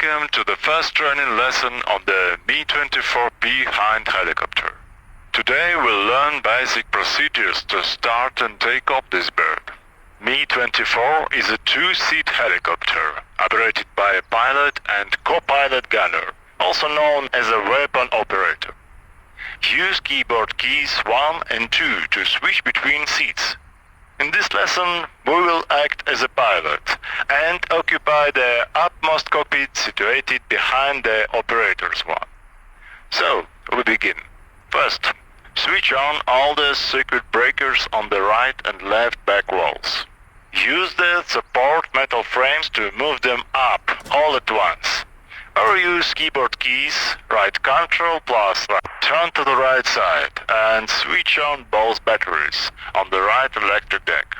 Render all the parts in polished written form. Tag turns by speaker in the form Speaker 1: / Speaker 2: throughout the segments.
Speaker 1: Welcome to the first training lesson on the Mi-24P Hind helicopter. Today we'll learn basic procedures to start and take off this bird. Mi-24 is a two-seat helicopter operated by a pilot and co-pilot gunner, also known as a weapon operator. Use keyboard keys 1 and 2 to switch between seats. In this lesson, we will act as a pilot and occupy the upmost cockpit situated behind the operator's one. So, we begin. First, switch on all the circuit breakers on the right and left back walls. Use the support metal frames to move them up all at once. Or use keyboard keys, right Ctrl plus right. Turn to the right side and switch on both batteries on the right electric deck.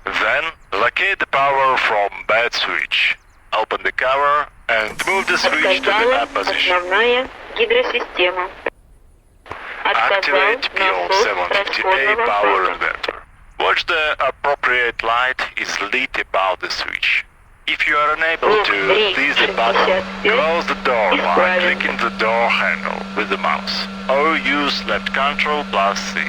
Speaker 1: Then, locate the power from bed switch. Open the cover and move the switch to the up position. Activate PO750A power inverter. Watch the appropriate light is lit above the switch. If you are unable to seize the button, close the door by clicking the door handle with the mouse, or use left Ctrl plus C.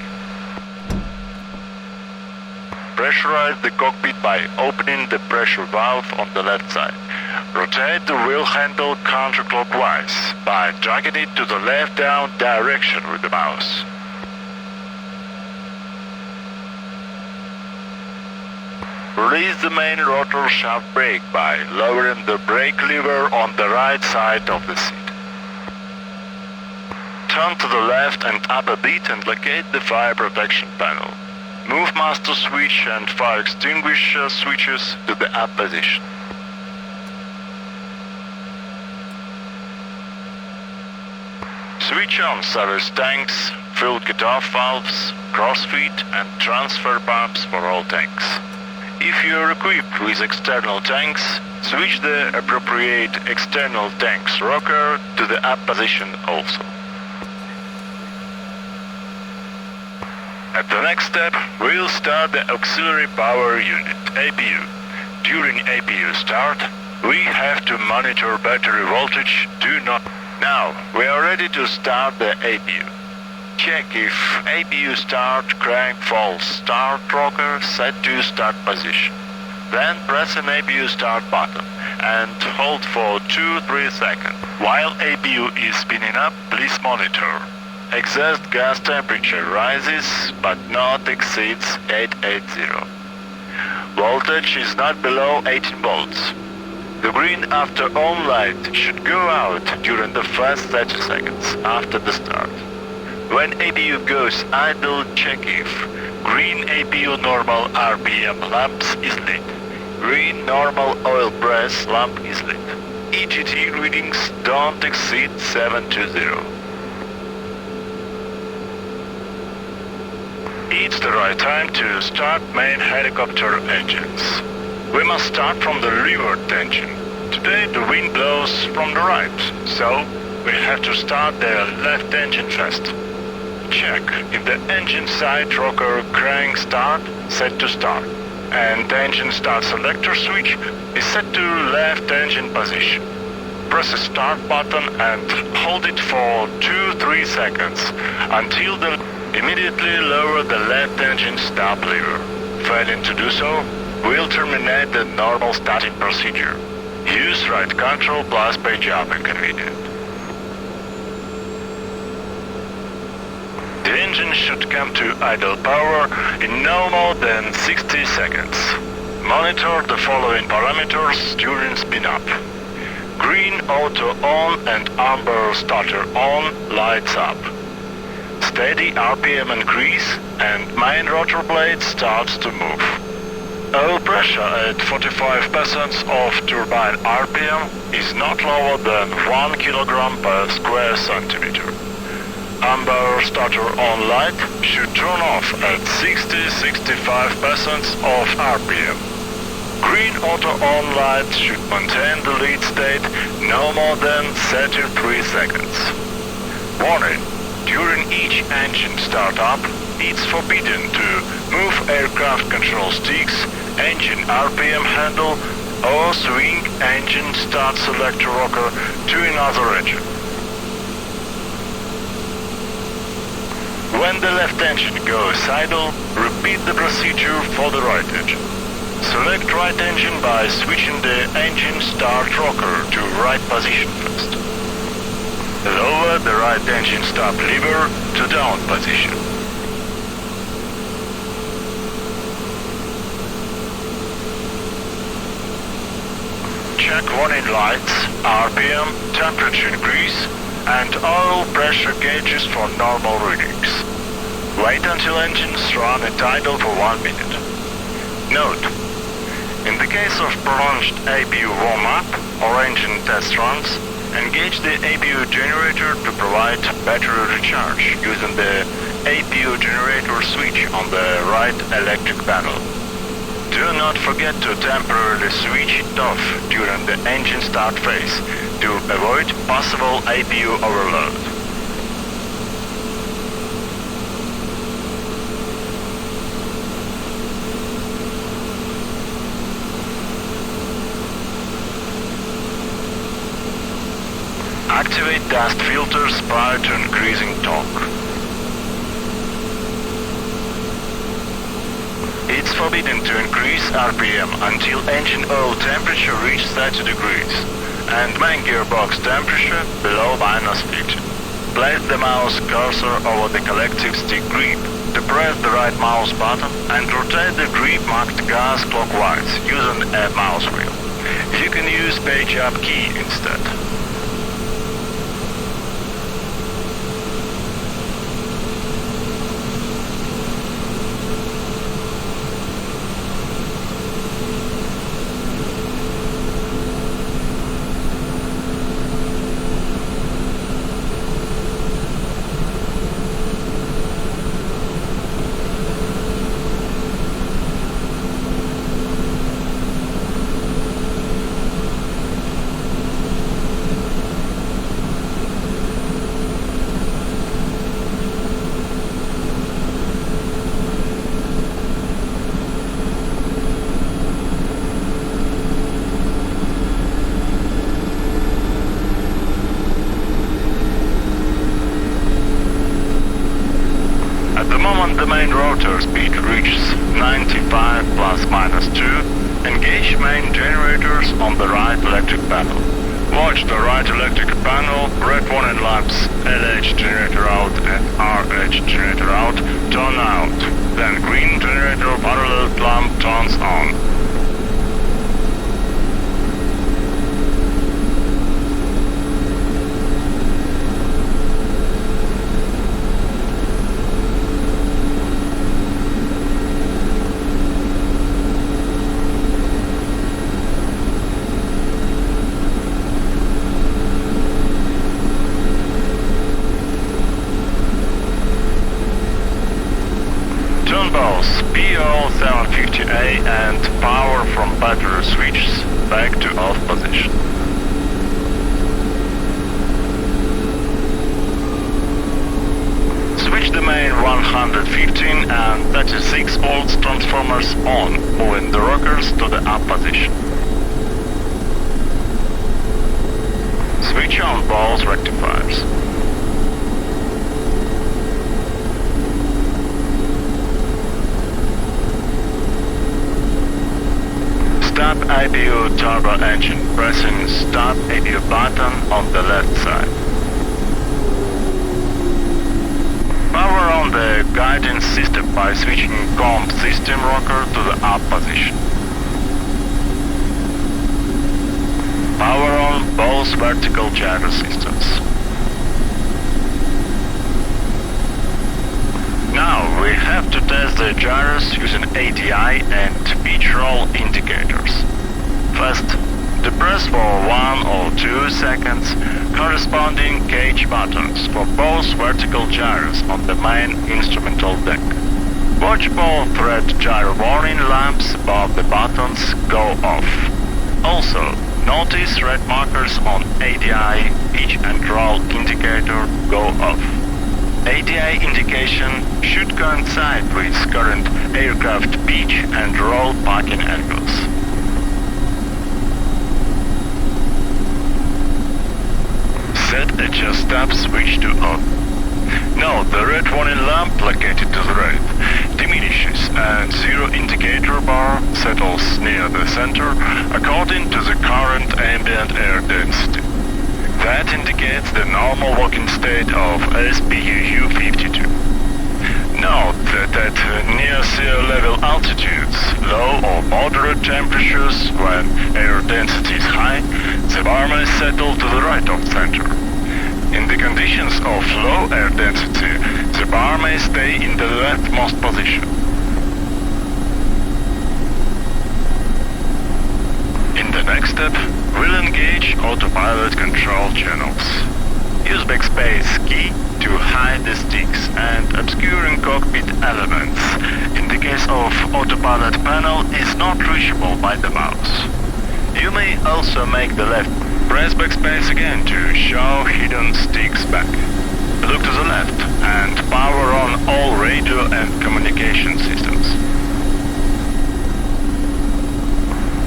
Speaker 1: Pressurize the cockpit by opening the pressure valve on the left side. Rotate the wheel handle counterclockwise by dragging it to the left-down direction with the mouse. Release the main rotor shaft brake by lowering the brake lever on the right side of the seat. Turn to the left and up a bit and locate the fire protection panel. Move master switch and fire extinguisher switches to the up position. Switch on service tanks, fuel cut-off valves, crossfeed and transfer pumps for all tanks. If you are equipped with external tanks, switch the appropriate external tank's rocker to the up position also. At the next step, we'll start the auxiliary power unit, APU. During APU start, we have to monitor battery voltage. Now, we are ready to start the APU. Check if APU start crank false start rocker set to start position. Then press an APU start button and hold for 2-3 seconds. While APU is spinning up, please monitor. Exhaust gas temperature rises but not exceeds 880. Voltage is not below 18 volts. The green after on light should go out during the first 30 seconds after the start. When APU goes idle, check if green APU normal RPM lamps is lit. Green normal oil press lamp is lit. EGT readings don't exceed 720. It's the right time to start main helicopter engines. We must start from the leeward engine. Today the wind blows from the right, so we have to start the left engine first. Check if the engine side rocker crank start set to start and the engine start selector switch is set to left engine position. Press the start button and hold it for 2-3 seconds until immediately lower the left engine stop lever. Failing to do so, we'll terminate the normal starting procedure. Use right Ctrl plus page up if convenient. The engine should come to idle power in no more than 60 seconds. Monitor the following parameters during spin-up. Green auto on and amber starter on lights up. Steady RPM increase and main rotor blade starts to move. Oil pressure at 45% of turbine RPM is not lower than 1 kg per square centimeter. Amber starter on light should turn off at 60-65% of RPM. Green auto on light should maintain the lead state no more than 33 seconds. Warning: during each engine startup, it's forbidden to move aircraft control sticks, engine RPM handle, or swing engine start selector rocker to another engine. When the left engine goes idle, repeat the procedure for the right engine. Select right engine by switching the engine start rocker to right position first. Lower the right engine stop lever to down position. Check warning lights, RPM, temperature increase, and oil pressure gauges for normal readings. Wait until engines run at idle for 1 minute. Note: in the case of prolonged APU warm-up or engine test runs, engage the APU generator to provide battery recharge using the APU generator switch on the right electric panel. Do not forget to temporarily switch it off during the engine start phase to avoid possible APU overload. Activate dust filters prior to increasing torque. It's forbidden to increase RPM until engine oil temperature reaches 30 degrees and main gearbox temperature below -50. Place the mouse cursor over the collective stick grip to press the right mouse button and rotate the grip marked gas clockwise using a mouse wheel. You can use page up key instead. The main rotor speed reaches 95 ±2. Engage main generators on the right electric panel. Watch the right electric panel, red warning lamps LH generator out and RH generator out turn out. Then green generator parallel lamp turns on. Both PO750A and power from battery switches back to off position. Switch the main 115 and 36 volts transformers on, moving the rockers to the up position. Switch on both rectifiers. Stop APU turbo engine, pressing Stop APU button on the left side. Power on the guidance system by switching comp system rocker to the up position. Power on both vertical gyro systems. Now we have to test the gyros using ADI and pitch roll indicators. First, depress for 1 or 2 seconds corresponding cage buttons for both vertical gyros on the main instrumental deck. Watch both red gyro warning lamps above the buttons go off. Also, notice red markers on ADI pitch and roll indicator go off. ADI indication should coincide with current aircraft pitch and roll parking angles. Set adjust stop switch to on. Note the red warning lamp located to the right diminishes and zero indicator bar settles near the center according to the current ambient air density. That indicates the normal working state of SPEC2070. Note that at near sea level altitudes, low or moderate temperatures, when air density is high, the bar may settle to the right of center. In the conditions of low air density, the bar may stay in the leftmost position. In the next step, we'll engage autopilot control channels. Use backspace key to hide the sticks and obscuring cockpit elements. In the case of autopilot panel is not reachable by the mouse. You may also make the left. Press backspace again to show hidden sticks back. Look to the left and power on all radio and communication systems.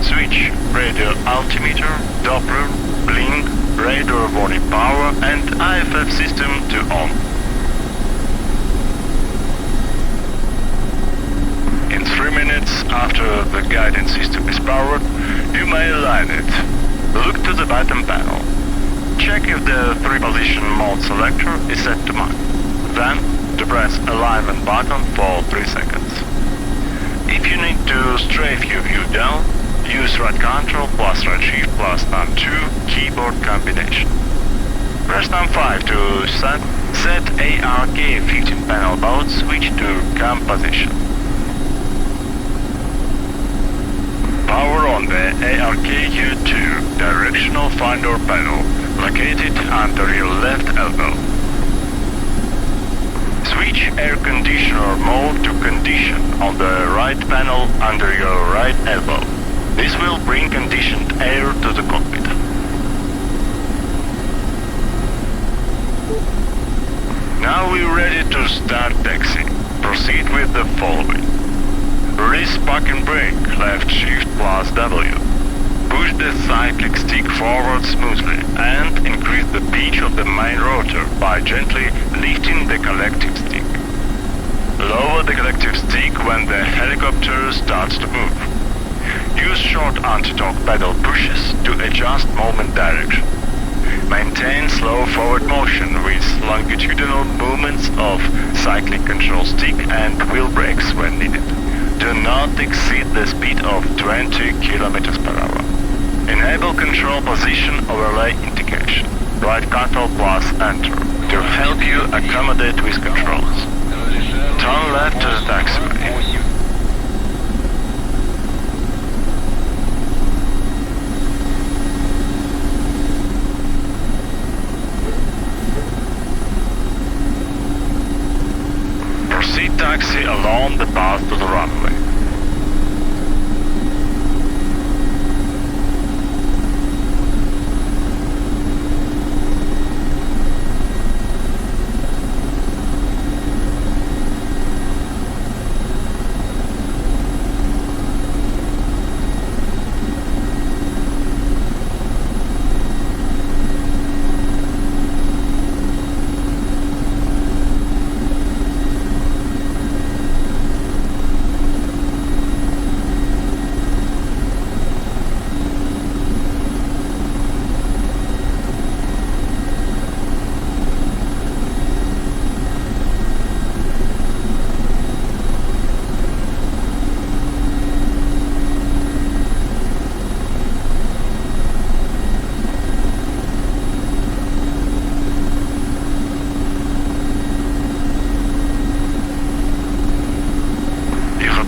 Speaker 1: Switch radio altimeter, Doppler, blink, radar warning power and IFF system to on. In 3 minutes after the guidance system is powered, you may align it. Look to the bottom panel. Check if the 3-position mode selector is set to mark. Then, to press alignment button for 3 seconds. If you need to strafe your view down, use right control plus right shift plus thumb 2 keyboard combination. Press thumb 5 to set ARK15 panel mode switch to cam position. Power on the ARKU2 directional finder panel located under your left elbow. Switch air conditioner mode to condition on the right panel under your right elbow. This will bring conditioned air to the cockpit. Now we're ready to start taxi. Proceed with the following. Release parking brake, left shift plus W. Push the cyclic stick forward smoothly and increase the pitch of the main rotor by gently lifting the collective stick. Lower the collective stick when the helicopter starts to move. Use short anti-torque pedal pushes to adjust movement direction. Maintain slow forward motion with longitudinal movements of cyclic control stick and wheel brakes when needed. Do not exceed the speed of 20 km per hour. Enable control position overlay indication. Right control plus enter to help you accommodate with controls. Turn left to the taxiway. Proceed taxi along the path to the runway.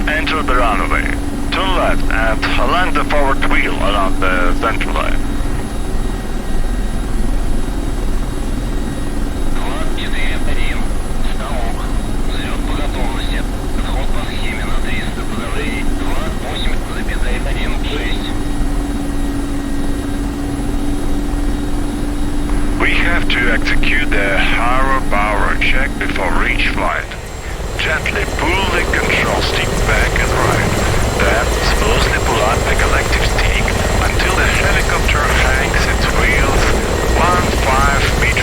Speaker 1: Enter the runway. Turn left and align the forward wheel along the center line. We have to execute the higher power check before reach flight. Gently pull the control stick back and right, then smoothly pull up the collective stick until the helicopter hangs its wheels 1.5 meters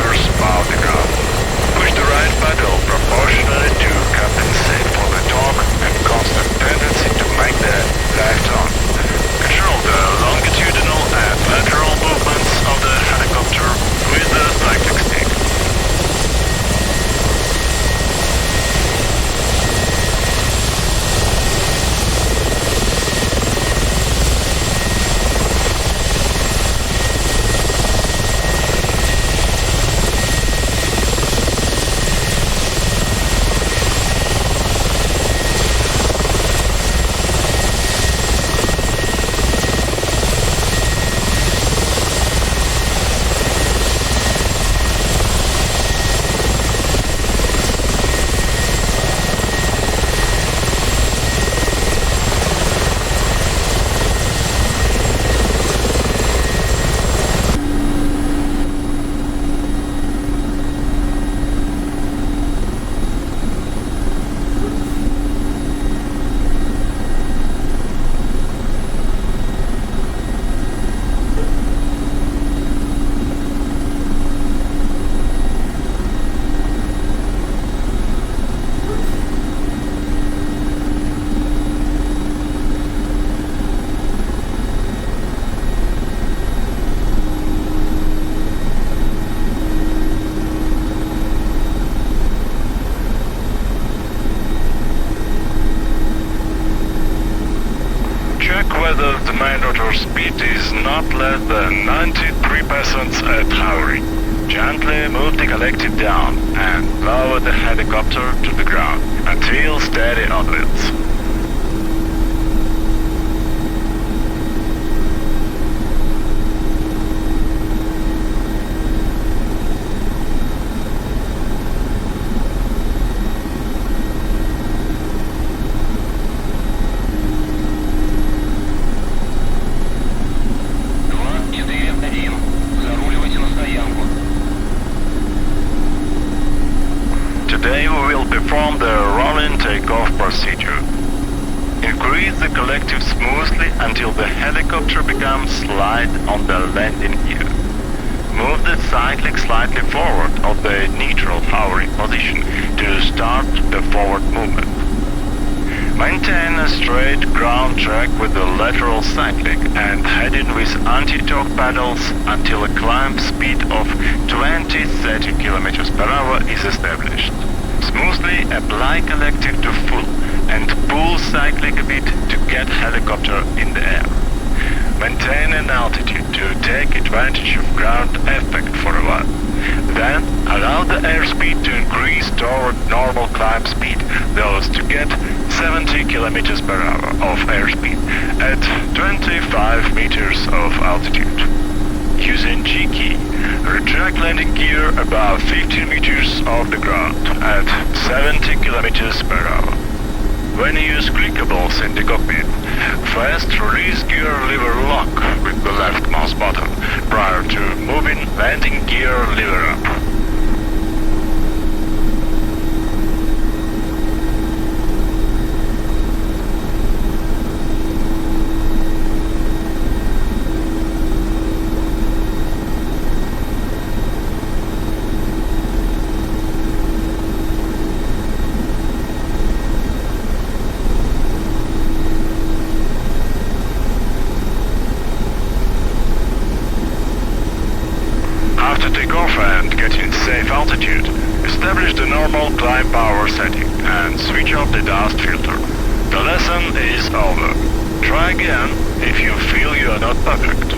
Speaker 1: Check whether the main rotor speed is not less than 93% at hovering. Gently move the collective down and lower the helicopter to the ground until steady onwards. Today we will perform the rolling takeoff procedure. Increase the collective smoothly until the helicopter becomes slide on the landing gear. Move the cyclic slightly forward of the neutral hovering position to start the forward movement. Maintain a straight ground track with the lateral cyclic and heading with anti-torque pedals until a climb speed of 20-30 km per hour is established. Smoothly apply collective to full and pull cyclic a bit to get helicopter in the air. Maintain an altitude to take advantage of ground effect for a while. Then allow the airspeed to increase toward normal climb speed, thus to get 70 km per hour of airspeed at 25 meters of altitude. Using G key, retract landing gear above 15 meters off the ground at 70 km per hour. When you use clickables in the cockpit, fast release gear lever lock with the left mouse button prior to moving landing gear lever up. After takeoff and getting safe altitude, establish the normal climb power setting and switch off the dust filter. The lesson is over. Try again if you feel you are not perfect.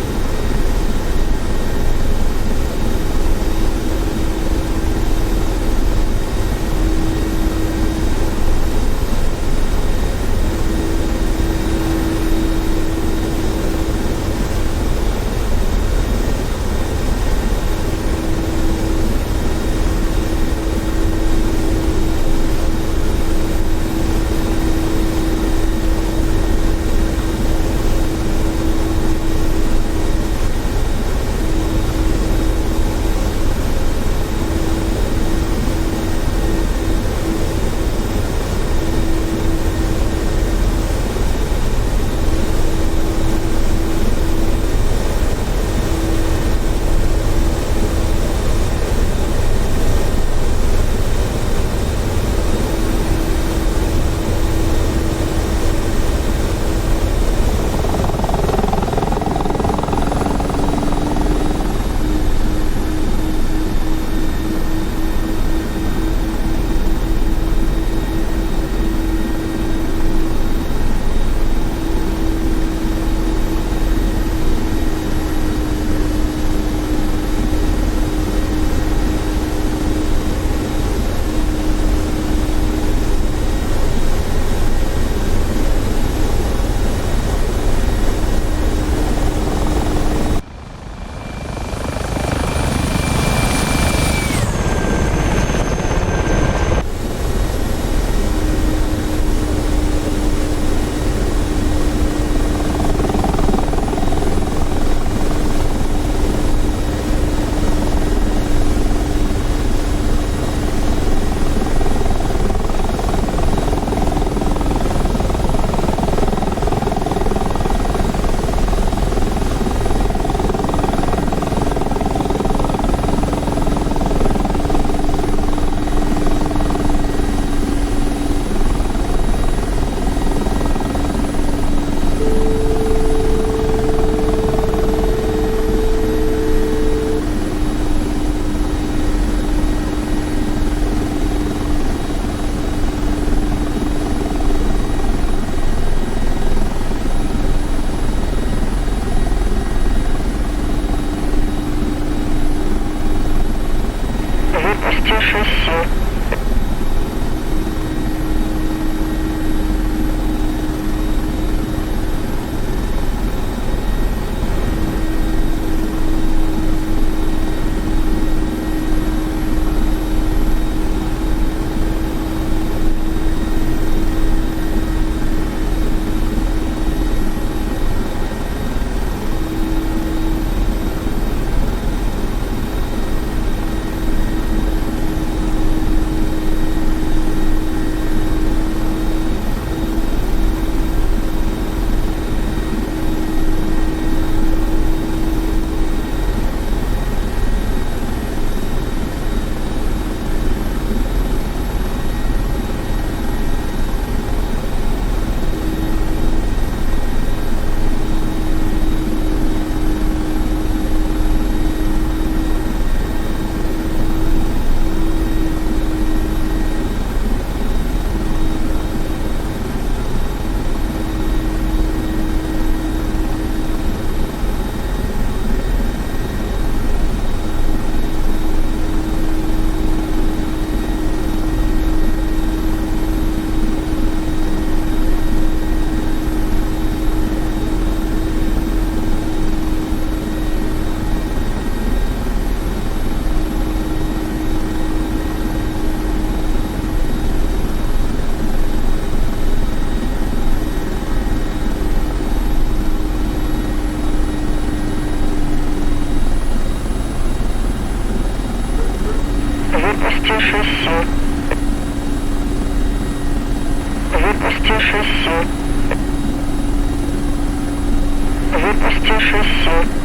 Speaker 2: шоссе.